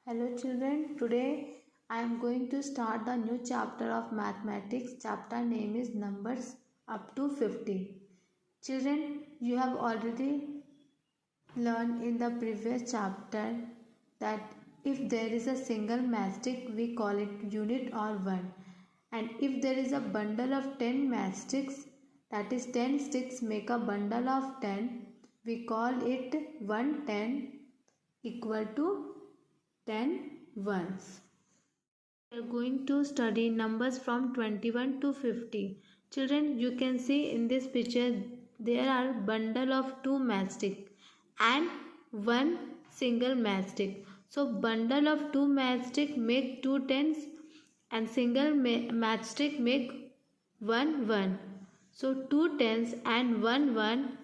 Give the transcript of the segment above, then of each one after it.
Hello children, today I am going to start the new chapter of mathematics. Chapter name is numbers up to 50. Children, you have already learned in the previous chapter that if there is a single matchstick we call it unit or one, and if there is a bundle of 10 matchsticks, that is 10 sticks make a bundle of 10, we call it 110 equal to 10 ones. We are going to study numbers from 21 to 50. Children, you can see in this picture there are bundle of 2 matchstick and one single matchstick. So bundle of 2 matchstick make 2 tens and single matchstick make 1 1. So 2 tens and 1 1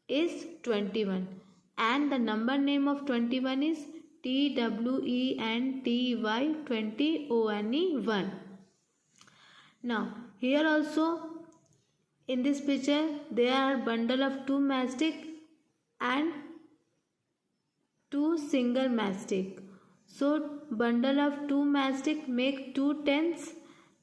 is 21, and the number name of 21 is TWENTY 1. Now here also in this picture there are bundle of 2 matchstick and 2 single matchstick. So bundle of 2 matchstick make 2 tens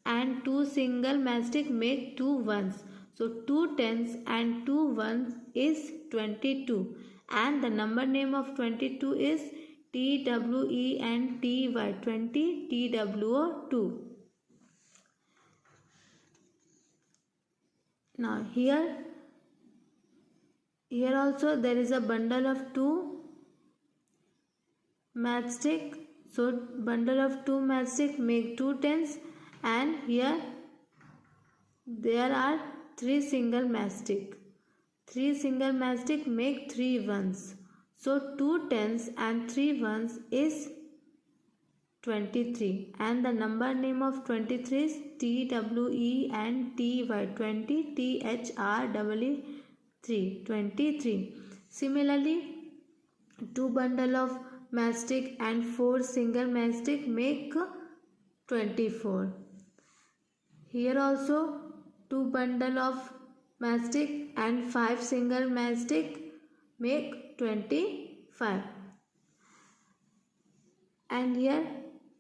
and 2 single matchstick make 2 ones. So 2 tens and 2 ones is 22, and the number name of 22 is TWENTY 20 TWO2. Now here also there is a bundle of 2 matchstick. So bundle of 2 matchstick make 2 tens, and here there are 3 single matchstick. 3 single matchstick make 3 ones. So 2 tens and 3 ones is 23, and the number name of 23 is TWENTY 20 THREE 23. Similarly, 2 bundle of matchstick and 4 single matchstick make 24. Here also 2 bundle of matchstick and 5 single matchstick make 25, and here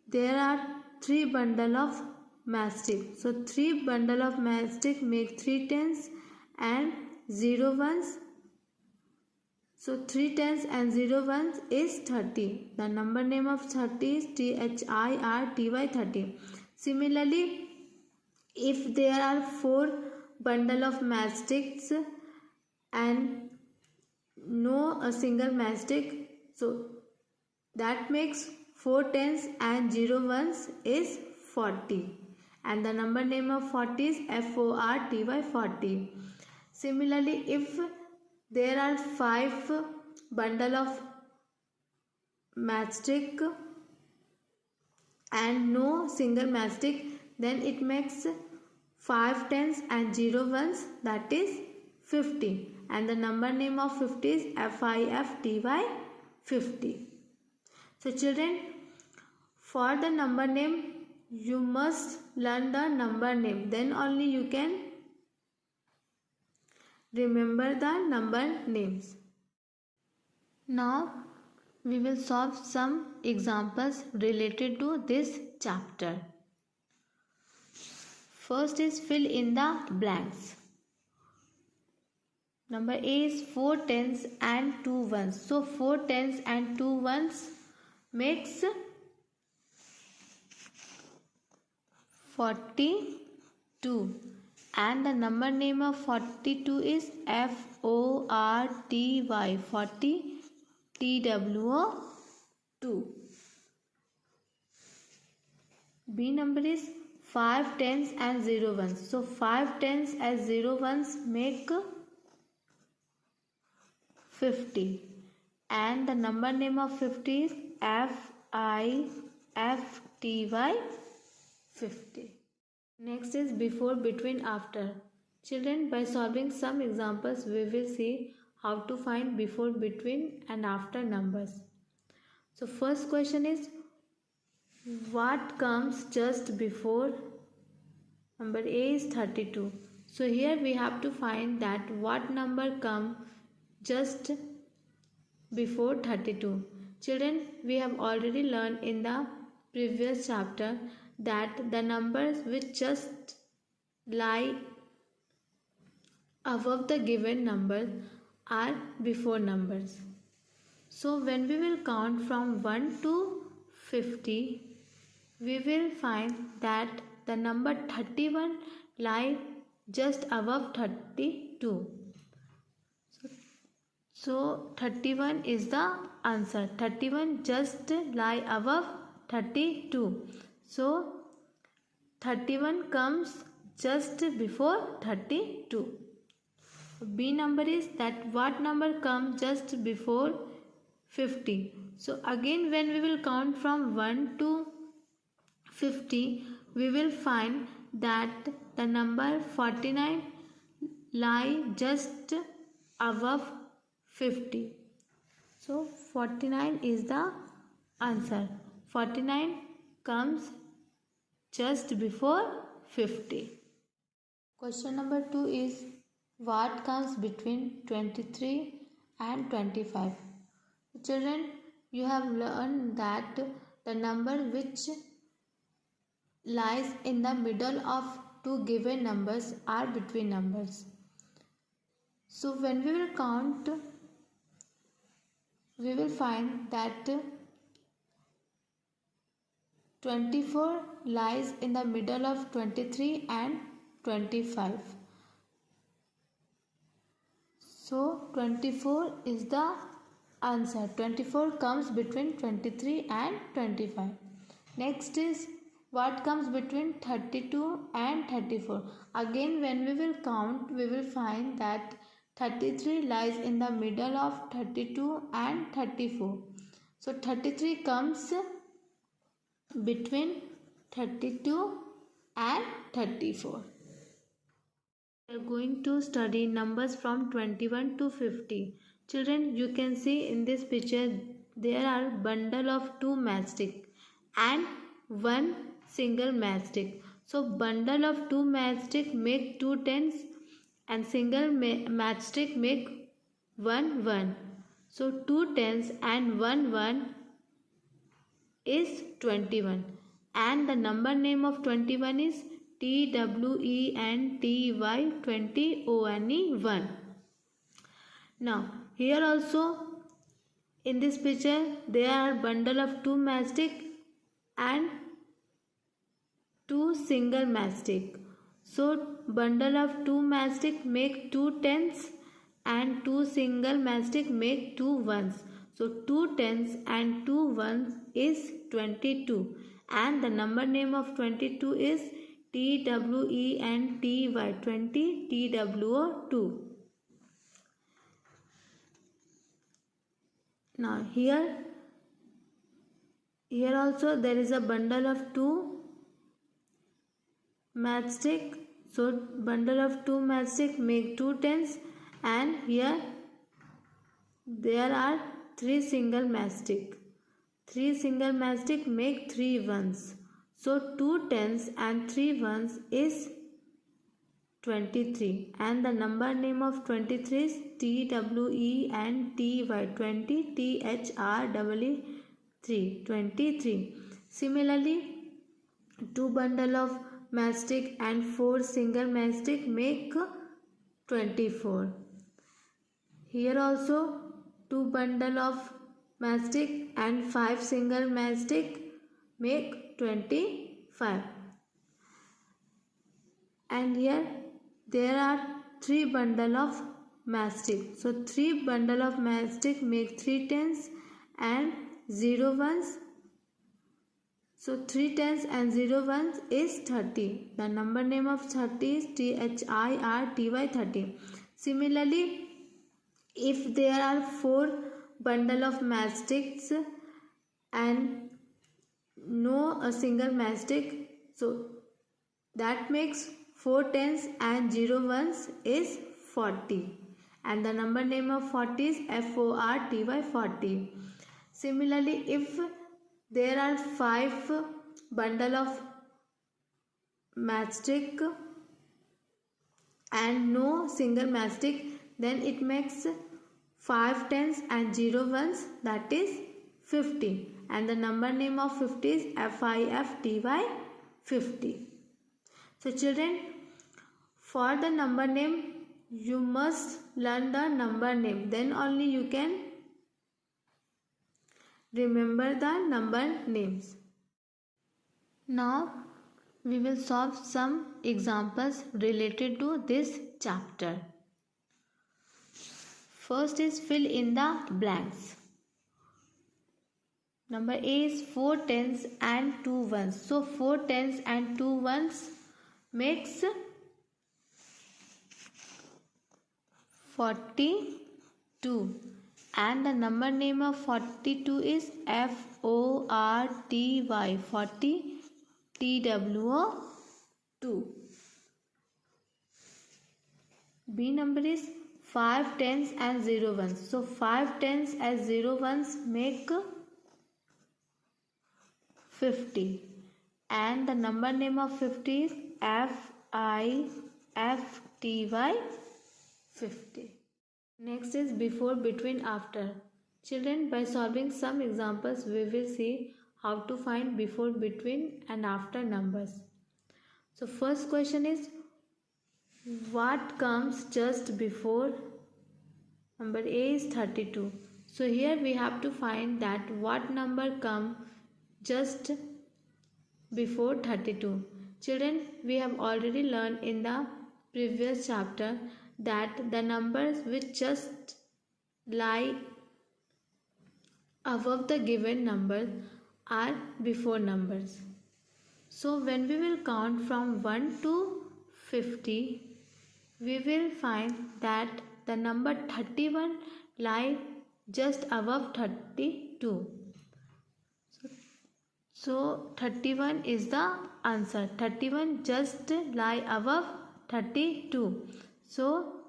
there are 3 bundle of matchstick. So 3 bundle of matchstick make 3 tens and 0 ones. So 3 tens and 0 ones is 30. The number name of 30 is THIRTY 30. Similarly, if there are 4 bundle of matchsticks and no a single matchstick, so that makes 4 tens and 0 ones is 40, and the number name of 40 is FORTY 40. Similarly, if there are 5 bundle of matchstick and no single matchstick, then it makes 5 tens and 0 ones, that is 50, and the number name of 50 is FIFTY 50. So children, for the number name you must learn the number name, then only you can remember the number names. Now we will solve some examples related to this chapter. First is fill in the blanks. Number A is 4 tens and 2 ones. So 4 tens and 2 ones makes 42, and the number name of 42 is FORTY 40 TWO2. B number is 5 tens and 0 ones. So 5 tens and 0 ones make 50, and the number name of 50 is FIFTY 50. Next is before, between, after. Children, by solving some examples we will see how to find before, between and after numbers. So first question is, what comes just before? Number A is 32. So here we have to find that what number come just before 32. Children, we have already learned in the previous chapter that the numbers which just lie above the given numbers are before numbers. So when we will count from 1 to 50, we will find that the number 31 lie just above 32. So 31 is the answer. 31 just lie above 32. So 31 comes just before 32. B number is that what number comes just before 50. So again when we will count from 1 to 50, we will find that the number 49 lie just above 50. So 49 is the answer. 49 comes just before 50. Question number 2 is what comes between 23 and 25? Children, you have learned that the number which lies in the middle of two given numbers are between numbers. So when we will count, we will find that 24 lies in the middle of 23 and 25. So 24 is the answer. 24 comes between 23 and 25. Next is what comes between 32 and 34. Again when we will count, we will find that 33 lies in the middle of 32 and 34. So 33 comes between 32 and 34. We are going to study numbers from 21 to 50. Children, you can see in this picture there are bundle of two matchstick and one single matchstick. So bundle of two matchstick make two tens and single matchstick make one one. So two tens and one is 21, and the number name of 21 is TWENTY20ONE1. Now here also in this picture there are bundle of two matchstick and two single matchstick. So bundle of two matchstick make two tens and two single matchstick make two ones. So two tens and two ones is 22, and the number name of 22 is TWENTY 20 TWO2. Now here also there is a bundle of two matchstick. So bundle of two matchstick make two tens, and here there are three single matchstick. Three single matchstick make three ones. So two tens and three ones is 23, and the number name of 23 is TWENTY 20 THREE 23. Similarly, two bundle of matchstick and four single matchstick make 24. Here also two bundle of matchstick and five single matchstick make 25. And here there are three bundle of matchstick. So three bundle of matchstick make three tens and 0 ones. So 3 tens and 0 ones is 30. The number name of 30 is THIRTY 30. Similarly, if there are 4 bundle of matchsticks and no a single matchstick, so that makes 4 tens and 0 ones is 40, and the number name of 40 is FORTY 40. Similarly, if there are 5 bundle of matchstick and no single matchstick, then it makes 5 tens and 0 ones, that is 50, and the number name of 50 is FIFTY 50. So children, for the number name you must learn the number name, then only you can remember the number names. Now we will solve some examples related to this chapter. First is fill in the blanks. Number A is 4 tens and 2 ones. So 4 tens and 2 ones makes 42, and the number name of 42 is FORTY 40 TWO2. B number is 5 tens and 0 ones. So 5 tens and 0 ones make 50, and the number name of 50 is FIFTY 50. Next is before, between, after. Children, by solving some examples we will see how to find before, between and after numbers. So first question is, what comes just before? Number A is 32. So here we have to find that what number comes just before 32. Children, we have already learned in the previous chapter that the numbers which just lie above the given number are before numbers. So when we will count from 1 to 50, we will find that the number 31 lie just above 32. So 31 is the answer. 31 just lie above 32. So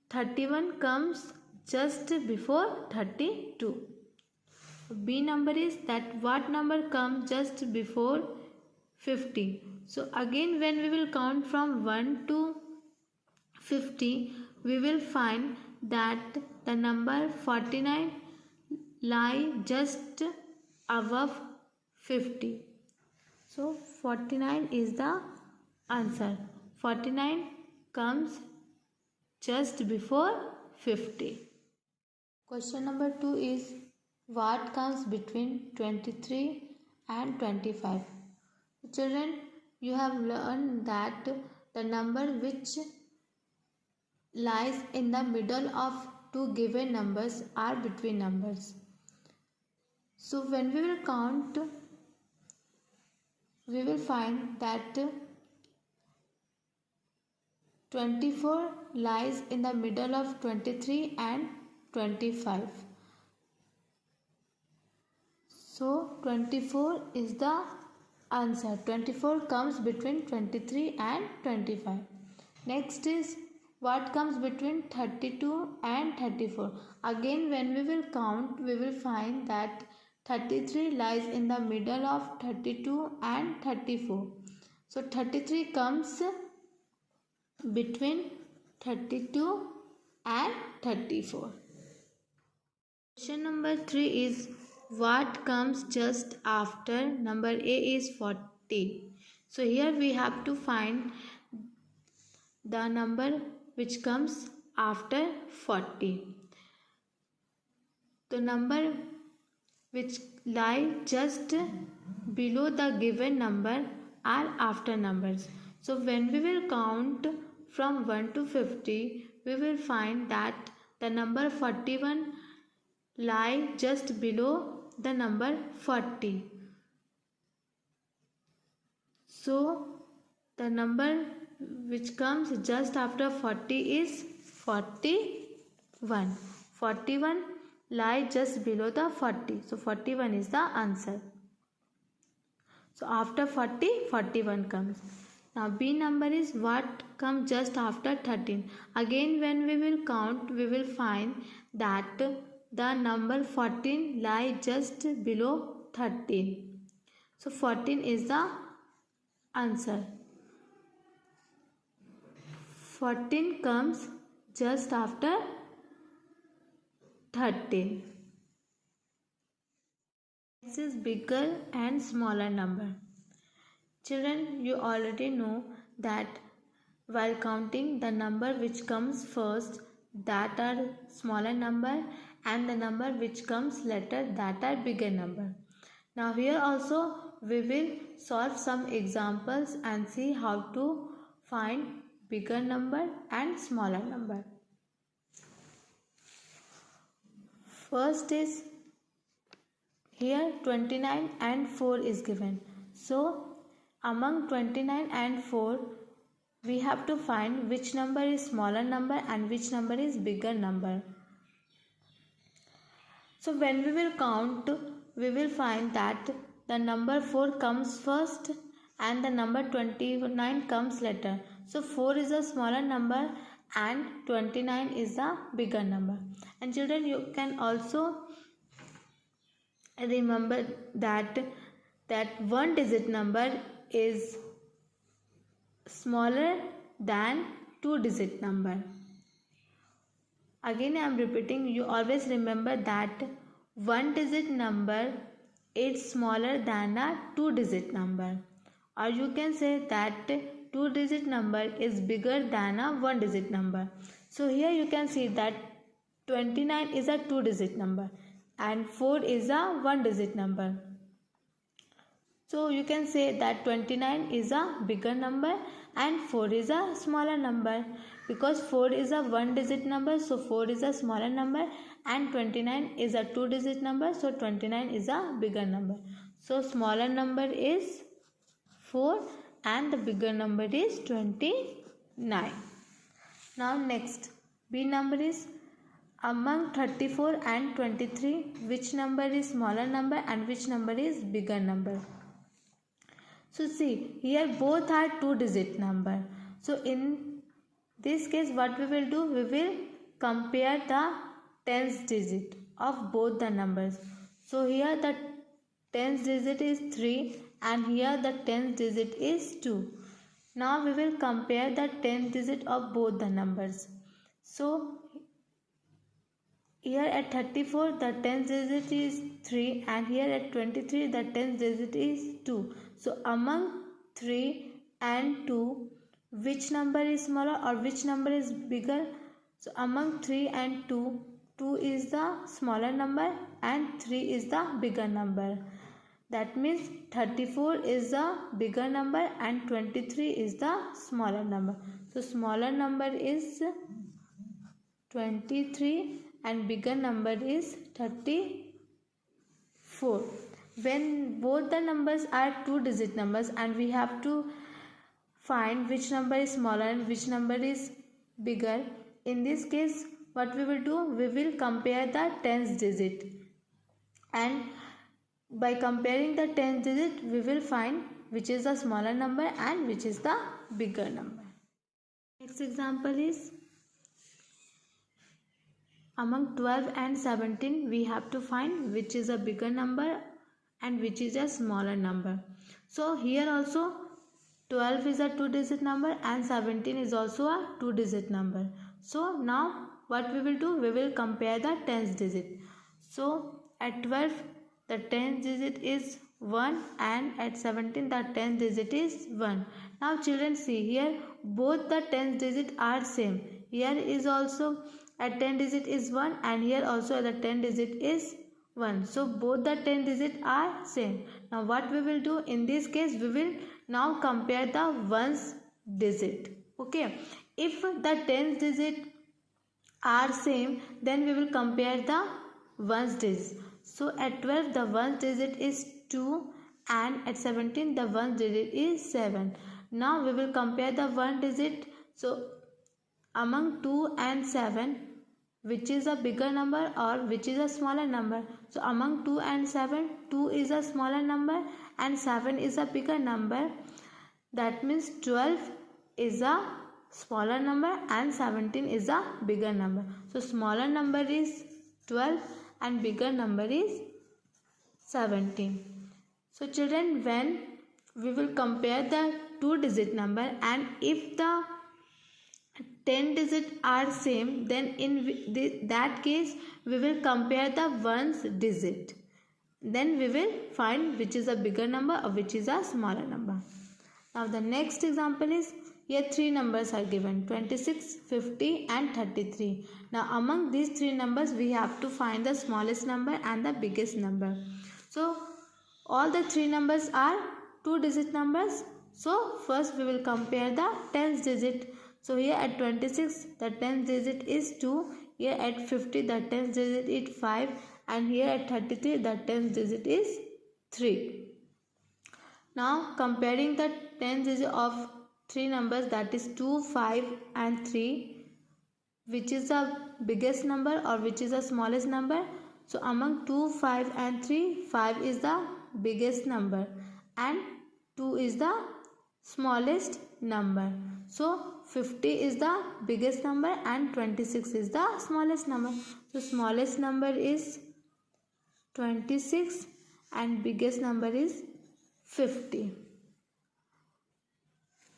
31 comes just before 32. B number is that what number comes just before 50. So again when we will count from 1 to 50, we will find that the number 49 lie just above 50. So 49 is the answer. 49 comes just before 50. Question number 2 is, what comes between 23 and 25? Children, you have learned that the number which lies in the middle of two given numbers are between numbers. So when we will count, we will find that 24 lies in the middle of 23 and 25. So 24 is the answer. 24 comes between 23 and 25. Next is, what comes between 32 and 34? Again when we will count, we will find that 33 lies in the middle of 32 and 34. So 33 comes between 32 and 34. Question number 3 is, what comes just after? Number A is 40. So here we have to find the number which comes after 40. The number which lie just below the given number are after numbers. So when we will count from 1 to 50, we will find that the number 41 lie just below the number 40. So the number which comes just after 40 is 41. 41 lie just below the 40. So 41 is the answer. So after 40, 41 comes. Now B number is, what comes just after 13? Again when we will count, we will find that the number 14 lie just below 13. So 14 is the answer. 14 comes just after 13. Next is bigger and smaller number. Children, you already know that while counting, the number which comes first, that are smaller number, and the number which comes later, that are bigger number. Now here also we will solve some examples and see how to find bigger number and smaller number. First is here 29 and 4 is given. So among 29 and 4, we have to find which number is smaller number and which number is bigger number. So when we will count, we will find that the number 4 comes first and the number 29 comes later. So 4 is a smaller number and 29 is a bigger number. And children, you can also remember that one digit number is smaller than two digit number. Again I am repeating, you always remember that one digit number is smaller than a two digit number, or you can say that two digit number is bigger than a one digit number. So here you can see that 29 is a two digit number and 4 is a one digit number. So you can say that 29 is a bigger number and 4 is a smaller number, because 4 is a one digit number, so 4 is a smaller number, and 29 is a two digit number, so 29 is a bigger number. So smaller number is 4 and the bigger number is 29. Now next, B number is among 34 and 23, which number is smaller number and which number is bigger number. So see, here both are two digit number. So in this case what we will do, we will compare the tens digit of both the numbers. So here the tens digit is 3 and here the tens digit is 2. Now we will compare the tens digit of both the numbers. So here at 34 the tens digit is 3 and here at 23 the tens digit is 2. So among 3 and 2, which number is smaller or which number is bigger? So among 3 and 2, 2 is the smaller number and 3 is the bigger number. That means 34 is the bigger number and 23 is the smaller number. So smaller number is 23 and bigger number is 34. When both the numbers are two digit numbers and we have to find which number is smaller and which number is bigger, in this case what we will do, we will compare the tens digit, and by comparing the tens digit we will find which is the smaller number and which is the bigger number. Next example is among 12 and 17, we have to find which is a bigger number and which is a smaller number. So here also 12 is a two digit number and 17 is also a two digit number. So now what we will do, we will compare the tens digit. So at 12 the tens digit is 1 and at 17 the tens digit is 1. Now children, see here both the tens digit are same. Here is also at 10 digit is 1 and here also the 10 digit is 1. So both the 10 digit are same. Now what we will do, in this case we will now compare the ones digit. Okay, if the 10 digit are same, then we will compare the ones digit. So at 12 the ones digit is 2 and at 17 the ones digit is 7. Now we will compare the one digit. So among 2 and 7, which is a bigger number or which is a smaller number? So among 2 and 7, 2 is a smaller number and 7 is a bigger number. That means 12 is a smaller number and 17 is a bigger number. So smaller number is 12 and bigger number is 17. So children, when we will compare the two digit number and if the 10 digits are same, then in that case we will compare the ones digit. then we will find which is a bigger number or which is a smaller number. Now the next example is, here three numbers are given, 26, 50 and 33. Now among these three numbers we have to find the smallest number and the biggest number. So all the three numbers are 2-digit numbers. So first we will compare the tens digit. So here at 26 the tens digit is 2, here at 50 the tens digit is 5, and here at 33 the tens digit is 3. Now comparing the tens digit of three numbers, that is 2, 5 and 3, which is the biggest number or which is the smallest number? So among 2, 5 and 3, 5 is the biggest number and 2 is the smallest number. So 50 is the biggest number and 26 is the smallest number. So smallest number is 26 and biggest number is 50.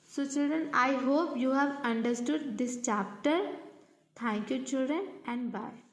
So children, I hope you have understood this chapter. Thank you children, and bye.